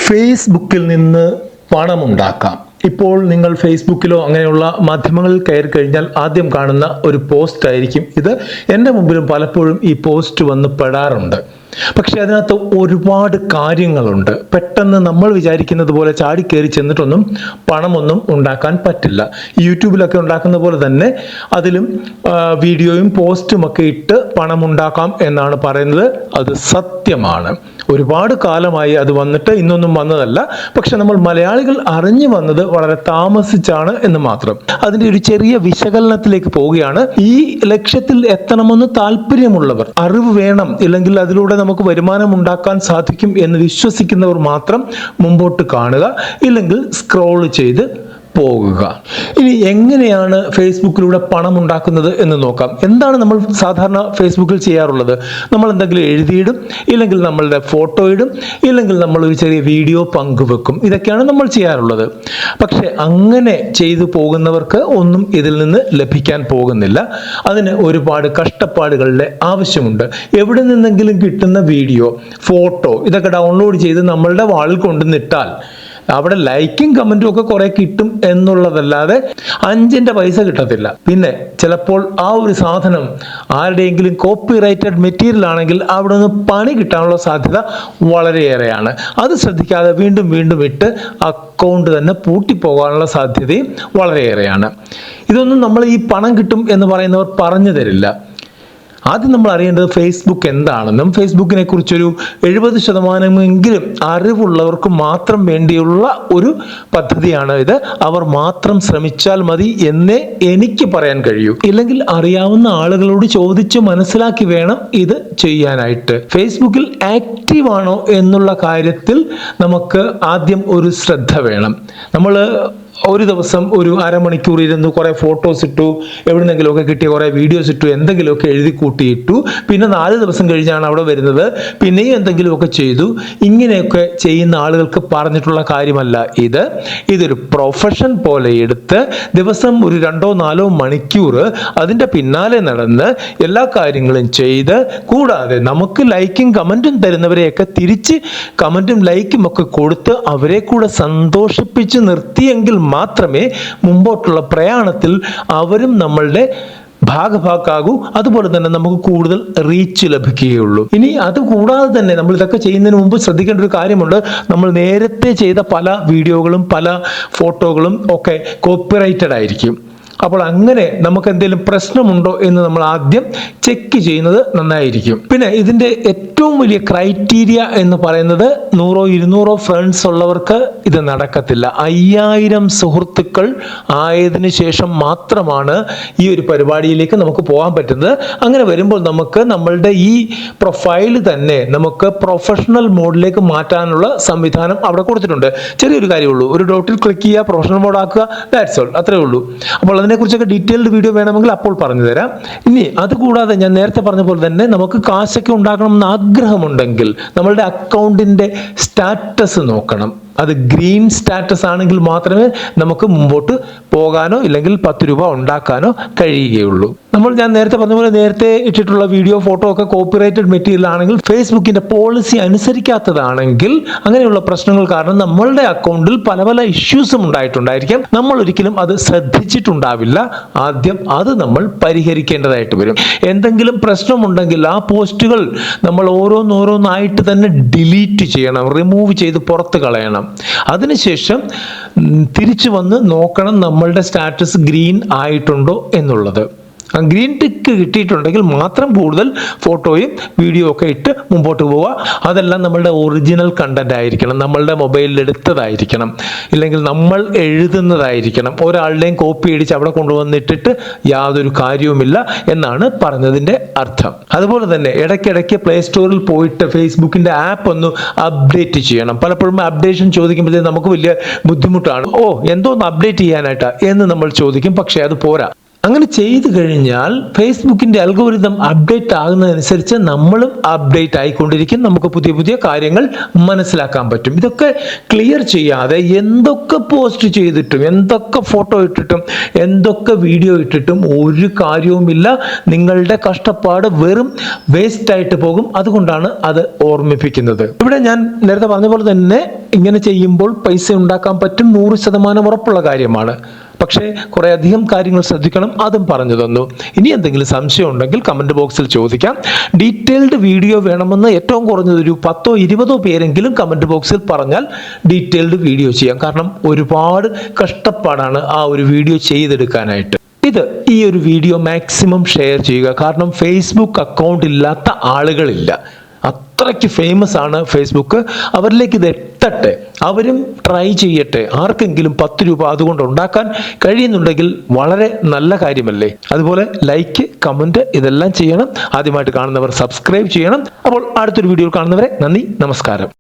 ഫേസ്ബുക്കിൽ നിന്ന് പണമുണ്ടാക്കാം. ഇപ്പോൾ നിങ്ങൾ ഫേസ്ബുക്കിലോ അങ്ങനെയുള്ള മാധ്യമങ്ങളിൽ കയറി കഴിഞ്ഞാൽ ആദ്യം കാണുന്ന ഒരു പോസ്റ്റ് ആയിരിക്കും ഇത്. എൻ്റെ മുമ്പിലും പലപ്പോഴും ഈ പോസ്റ്റ് വന്ന് പെടാറുണ്ട്. പക്ഷെ അതിനകത്ത് ഒരുപാട് കാര്യങ്ങളുണ്ട്. പെട്ടെന്ന് നമ്മൾ വിചാരിക്കുന്നത് പോലെ ചാടിക്കയറി ചെന്നിട്ടൊന്നും പണമൊന്നും ഉണ്ടാക്കാൻ പറ്റില്ല. യൂട്യൂബിലൊക്കെ ഉണ്ടാക്കുന്ന പോലെ തന്നെ അതിലും വീഡിയോയും പോസ്റ്റും ഒക്കെ ഇട്ട് പണമുണ്ടാക്കാം എന്നാണ് പറയുന്നത്. അത് സത്യമാണ്. ഒരുപാട് കാലമായി അത് വന്നിട്ട് ഇന്നൊന്നും വന്നതല്ല. പക്ഷെ നമ്മൾ മലയാളികൾ അറിഞ്ഞു വന്നത് വളരെ താമസിച്ചാണ് എന്ന് മാത്രം. അതിൻ്റെ ഒരു ചെറിയ വിശകലനത്തിലേക്ക് പോവുകയാണ്. ഈ ലക്ഷ്യത്തിൽ എത്തണമെന്ന് താല്പര്യമുള്ളവർ, അറിവ് വേണം, ഇല്ലെങ്കിൽ അതിലൂടെ നമുക്ക് വരുമാനം ഉണ്ടാക്കാൻ സാധിക്കും എന്ന് വിശ്വസിക്കുന്നവർ മാത്രം മുമ്പോട്ട് കാണുക, ഇല്ലെങ്കിൽ സ്ക്രോൾ ചെയ്ത് പോകുക. ഇനി എങ്ങനെയാണ് ഫേസ്ബുക്കിലൂടെ പണം ഉണ്ടാക്കുന്നത് എന്ന് നോക്കാം. എന്താണ് നമ്മൾ സാധാരണ ഫേസ്ബുക്കിൽ ചെയ്യാറുള്ളത്? നമ്മൾ എന്തെങ്കിലും എഴുതിയിടും, ഇല്ലെങ്കിൽ നമ്മളുടെ ഫോട്ടോ ഇടും, ഇല്ലെങ്കിൽ നമ്മൾ ഒരു ചെറിയ വീഡിയോ പങ്കുവെക്കും. ഇതൊക്കെയാണ് നമ്മൾ ചെയ്യാറുള്ളത്. പക്ഷെ അങ്ങനെ ചെയ്തു പോകുന്നവർക്ക് ഒന്നും ഇതിൽ നിന്ന് ലഭിക്കാൻ പോകുന്നില്ല. അതിന് ഒരുപാട് കഷ്ടപ്പാടുകളുടെ ആവശ്യമുണ്ട്. എവിടെ നിന്നെങ്കിലും കിട്ടുന്ന വീഡിയോ, ഫോട്ടോ ഇതൊക്കെ ഡൗൺലോഡ് ചെയ്ത് നമ്മളുടെ വാളിൽ കൊണ്ടുവന്നിട്ടാൽ അവിടെ ലൈക്കും കമന്റും ഒക്കെ കുറെ കിട്ടും എന്നുള്ളതല്ലാതെ 5 പൈസ കിട്ടത്തില്ല. പിന്നെ ചിലപ്പോൾ ആ ഒരു സാധനം ആരുടെയെങ്കിലും കോപ്പിറൈറ്റഡ് മെറ്റീരിയൽ ആണെങ്കിൽ അവിടെ നിന്ന് പണി കിട്ടാനുള്ള സാധ്യത വളരെയേറെയാണ്. അത് ശ്രദ്ധിക്കാതെ വീണ്ടും വീണ്ടും ഇട്ട് അക്കൗണ്ട് തന്നെ പൂട്ടിപ്പോകാനുള്ള സാധ്യതയും വളരെയേറെയാണ്. ഇതൊന്നും നമ്മൾ ഈ പണം കിട്ടും എന്ന് പറയുന്നവർ പറഞ്ഞു തരില്ല. ആദ്യം നമ്മൾ അറിയേണ്ടത് ഫേസ്ബുക്ക് എന്താണെന്നും ഫേസ്ബുക്കിനെ കുറിച്ചൊരു 70% അറിവുള്ളവർക്ക് മാത്രം വേണ്ടിയുള്ള ഒരു പദ്ധതിയാണ് ഇത്. അവർ മാത്രം ശ്രമിച്ചാൽ മതി എന്നേ എനിക്ക് പറയാൻ കഴിയൂ. ഇല്ലെങ്കിൽ അറിയാവുന്ന ആളുകളോട് ചോദിച്ച് മനസ്സിലാക്കി വേണം ഇത് ചെയ്യാനായിട്ട്. ഫേസ്ബുക്കിൽ ആക്റ്റീവ് ആണോ എന്നുള്ള കാര്യത്തിൽ നമുക്ക് ആദ്യം ഒരു ശ്രദ്ധ വേണം. നമ്മൾ ഒരു ദിവസം ഒരു അരമണിക്കൂർ ഇരുന്ന് കുറേ ഫോട്ടോസ് ഇട്ടു, എവിടുന്നെങ്കിലുമൊക്കെ കിട്ടിയ കുറേ വീഡിയോസ് ഇട്ടു, എന്തെങ്കിലുമൊക്കെ എഴുതി കൂട്ടിയിട്ടു, പിന്നെ 4 ദിവസം കഴിഞ്ഞാണ് അവിടെ വരുന്നത്, പിന്നെയും എന്തെങ്കിലുമൊക്കെ ചെയ്തു. ഇങ്ങനെയൊക്കെ ചെയ്യുന്ന ആളുകൾക്ക് പറഞ്ഞിട്ടുള്ള കാര്യമല്ല ഇത്. ഇതൊരു പ്രൊഫഷൻ പോലെ എടുത്ത് ദിവസം ഒരു 2-4 മണിക്കൂർ അതിൻ്റെ പിന്നാലെ നടന്ന് എല്ലാ കാര്യങ്ങളും ചെയ്ത്, കൂടാതെ നമുക്ക് ലൈക്കും കമൻറ്റും തരുന്നവരെയൊക്കെ തിരിച്ച് കമൻറ്റും ലൈക്കും ഒക്കെ കൊടുത്ത് അവരെ കൂടെ സന്തോഷിപ്പിച്ച് നിർത്തിയെങ്കിൽ മാത്രമേ മുമ്പോട്ടുള്ള പ്രയാണത്തിൽ അവരും നമ്മളുടെ ഭാഗഭാക്കാകൂ. അതുപോലെ തന്നെ നമുക്ക് കൂടുതൽ റീച്ച് ലഭിക്കുകയുള്ളൂ. ഇനി അത് കൂടാതെ തന്നെ നമ്മൾ ഇതൊക്കെ ചെയ്യുന്നതിന് മുമ്പ് ശ്രദ്ധിക്കേണ്ട ഒരു കാര്യമുണ്ട്. നമ്മൾ നേരത്തെ ചെയ്ത പല വീഡിയോകളും പല ഫോട്ടോകളും ഒക്കെ കോപ്പിറൈറ്റഡ് ആയിരിക്കും. അപ്പോൾ അങ്ങനെ നമുക്ക് എന്തെങ്കിലും പ്രശ്നമുണ്ടോ എന്ന് നമ്മൾ ആദ്യം ചെക്ക് ചെയ്യുന്നത് നന്നായിരിക്കും. പിന്നെ ഇതിൻ്റെ ഏറ്റവും വലിയ ക്രൈറ്റീരിയ എന്ന് പറയുന്നത് 100-200 ഫ്രണ്ട്സ് ഉള്ളവർക്ക് ഇത് നടക്കത്തില്ല. 5000 സുഹൃത്തുക്കൾ ആയതിനു ശേഷം മാത്രമാണ് ഈ ഒരു പരിപാടിയിലേക്ക് നമുക്ക് പോകാൻ പറ്റുന്നത്. അങ്ങനെ വരുമ്പോൾ നമുക്ക് നമ്മളുടെ ഈ പ്രൊഫൈൽ തന്നെ നമുക്ക് പ്രൊഫഷണൽ മോഡിലേക്ക് മാറ്റാനുള്ള സംവിധാനം അവിടെ കൊടുത്തിട്ടുണ്ട്. ചെറിയൊരു കാര്യമുള്ളൂ, ഒരു ഡോട്ടിൽ ക്ലിക്ക് ചെയ്യുക, പ്രൊഫഷണൽ മോഡ് ആക്കുക, ദാറ്റ്സ് ഓൾ, അത്രേ ഉള്ളൂ. അപ്പോൾ അതിനെക്കുറിച്ചൊക്കെ ഡീറ്റെയിൽഡ് വീഡിയോ വേണമെങ്കിൽ അപ്പോൾ പറഞ്ഞു തരാം. ഇനി അതുകൂടാതെ ഞാൻ നേരത്തെ പറഞ്ഞ പോലെ തന്നെ നമുക്ക് കാശൊക്കെ ഉണ്ടാക്കണമെന്ന് ആഗ്രഹമുണ്ടെങ്കിൽ നമ്മളുടെ അക്കൗണ്ടിൻ്റെ സ്റ്റാറ്റസ് നോക്കണം. അത് ഗ്രീൻ സ്റ്റാറ്റസ് ആണെങ്കിൽ മാത്രമേ നമുക്ക് മുമ്പോട്ട് പോകാനോ ഇല്ലെങ്കിൽ 10 രൂപ ഉണ്ടാക്കാനോ കഴിയുകയുള്ളൂ. ഞാൻ നേരത്തെ പറഞ്ഞ പോലെ നേരത്തെ ഇട്ടിട്ടുള്ള വീഡിയോ ഫോട്ടോ ഒക്കെ കോപ്പിറൈറ്റഡ് മെറ്റീരിയൽ ആണെങ്കിൽ, ഫേസ്ബുക്കിന്റെ പോളിസി അനുസരിക്കാത്തതാണെങ്കിൽ, അങ്ങനെയുള്ള പ്രശ്നങ്ങൾ കാരണം നമ്മളുടെ അക്കൗണ്ടിൽ പല പല ഇഷ്യൂസും ഉണ്ടായിട്ടുണ്ടായിരിക്കാം. നമ്മൾ ഒരിക്കലും അത് ശ്രദ്ധിച്ചിട്ടുണ്ടാവില്ല. ആദ്യം അത് നമ്മൾ പരിഹരിക്കേണ്ടതായിട്ട് വരും. എന്തെങ്കിലും പ്രശ്നമുണ്ടെങ്കിൽ ആ പോസ്റ്റുകൾ നമ്മൾ ഓരോന്നോരോന്നായിട്ട് തന്നെ ഡിലീറ്റ് ചെയ്യണം, റിമൂവ് ചെയ്ത് പുറത്ത് കളയണം. അതിനുശേഷം തിരിച്ചു വന്ന് നോക്കണം നമ്മളുടെ സ്റ്റാറ്റസ് ഗ്രീൻ ആയിട്ടുണ്ടോ എന്നുള്ളത്. ഗ്രീൻ ടിക്ക് കിട്ടിയിട്ടുണ്ടെങ്കിൽ മാത്രം കൂടുതൽ ഫോട്ടോയും വീഡിയോ ഒക്കെ ഇട്ട് മുമ്പോട്ട് പോവുക. അതെല്ലാം നമ്മളുടെ ഒറിജിനൽ കണ്ടന്റ് ആയിരിക്കണം, നമ്മളുടെ മൊബൈലിൽ എടുത്തതായിരിക്കണം, ഇല്ലെങ്കിൽ നമ്മൾ എഴുതുന്നതായിരിക്കണം. ഒരാളുടെയും കോപ്പി അടിച്ച് അവിടെ കൊണ്ടുവന്നിട്ടിട്ട് യാതൊരു കാര്യവുമില്ല എന്നാണ് പറഞ്ഞതിൻ്റെ അർത്ഥം. അതുപോലെ തന്നെ ഇടയ്ക്കിടയ്ക്ക് പ്ലേ സ്റ്റോറിൽ പോയിട്ട് ഫേസ്ബുക്കിൻ്റെ ആപ്പ് ഒന്ന് അപ്ഡേറ്റ് ചെയ്യണം. പലപ്പോഴും അപ്ഡേഷൻ ചോദിക്കുമ്പോഴത്തേക്ക് നമുക്ക് വലിയ ബുദ്ധിമുട്ടാണ്. എന്തോന്ന് അപ്ഡേറ്റ് ചെയ്യാനായിട്ടാ എന്ന് നമ്മൾ ചോദിക്കും. പക്ഷേ അത് പോരാ. അങ്ങനെ ചെയ്തു കഴിഞ്ഞാൽ ഫേസ്ബുക്കിന്റെ അൽഗോരിതം അപ്ഡേറ്റ് ആകുന്നതനുസരിച്ച് നമ്മളും അപ്ഡേറ്റ് ആയിക്കൊണ്ടിരിക്കും. നമുക്ക് പുതിയ പുതിയ കാര്യങ്ങൾ മനസ്സിലാക്കാൻ പറ്റും. ഇതൊക്കെ ക്ലിയർ ചെയ്യാതെ എന്തൊക്കെ പോസ്റ്റ് ചെയ്തിട്ടും എന്തൊക്കെ ഫോട്ടോ ഇട്ടിട്ടും എന്തൊക്കെ വീഡിയോ ഇട്ടിട്ടും ഒരു കാര്യവുമില്ല. നിങ്ങളുടെ കഷ്ടപ്പാട് വെറും വേസ്റ്റ് ആയിട്ട് പോകും. അതുകൊണ്ടാണ് അത് ഓർമ്മിപ്പിക്കുന്നത്. ഇവിടെ ഞാൻ നേരത്തെ പറഞ്ഞ പോലെ തന്നെ ഇങ്ങനെ ചെയ്യുമ്പോൾ പൈസ ഉണ്ടാക്കാൻ പറ്റും, 100% ഉറപ്പുള്ള കാര്യമാണ്. പക്ഷേ കുറേ അധികം കാര്യങ്ങൾ ശ്രദ്ധിക്കണം, അതും പറഞ്ഞു തന്നു. ഇനി എന്തെങ്കിലും സംശയം ഉണ്ടെങ്കിൽ കമന്റ് ബോക്സിൽ ചോദിക്കാം. ഡീറ്റെയിൽഡ് വീഡിയോ വേണമെന്ന് ഏറ്റവും കുറഞ്ഞത് ഒരു 10-20 പേരെങ്കിലും കമന്റ് ബോക്സിൽ പറഞ്ഞാൽ ഡീറ്റെയിൽഡ് വീഡിയോ ചെയ്യാം. കാരണം ഒരുപാട് കഷ്ടപ്പാടാണ് ആ ഒരു വീഡിയോ ചെയ്തെടുക്കാനായിട്ട്. ഈ ഒരു വീഡിയോ മാക്സിമം ഷെയർ ചെയ്യുക. കാരണം ഫേസ്ബുക്ക് അക്കൗണ്ട് ഇല്ലാത്ത ആളുകളില്ല. അത്രയ്ക്ക് ഫേമസ് ആണ് ഫേസ്ബുക്ക്. അവരിലേക്ക് ഇത് എത്തട്ടെ, അവരും ട്രൈ ചെയ്യട്ടെ. ആർക്കെങ്കിലും 10 രൂപ അതുകൊണ്ട് ഉണ്ടാക്കാൻ കഴിയുന്നുണ്ടെങ്കിൽ വളരെ നല്ല കാര്യമല്ലേ. അതുപോലെ ലൈക്ക്, കമന്റ് ഇതെല്ലാം ചെയ്യണം. ആദ്യമായിട്ട് കാണുന്നവർ സബ്സ്ക്രൈബ് ചെയ്യണം. അപ്പോൾ അടുത്തൊരു വീഡിയോ കാണുന്നവരെ നന്ദി, നമസ്കാരം.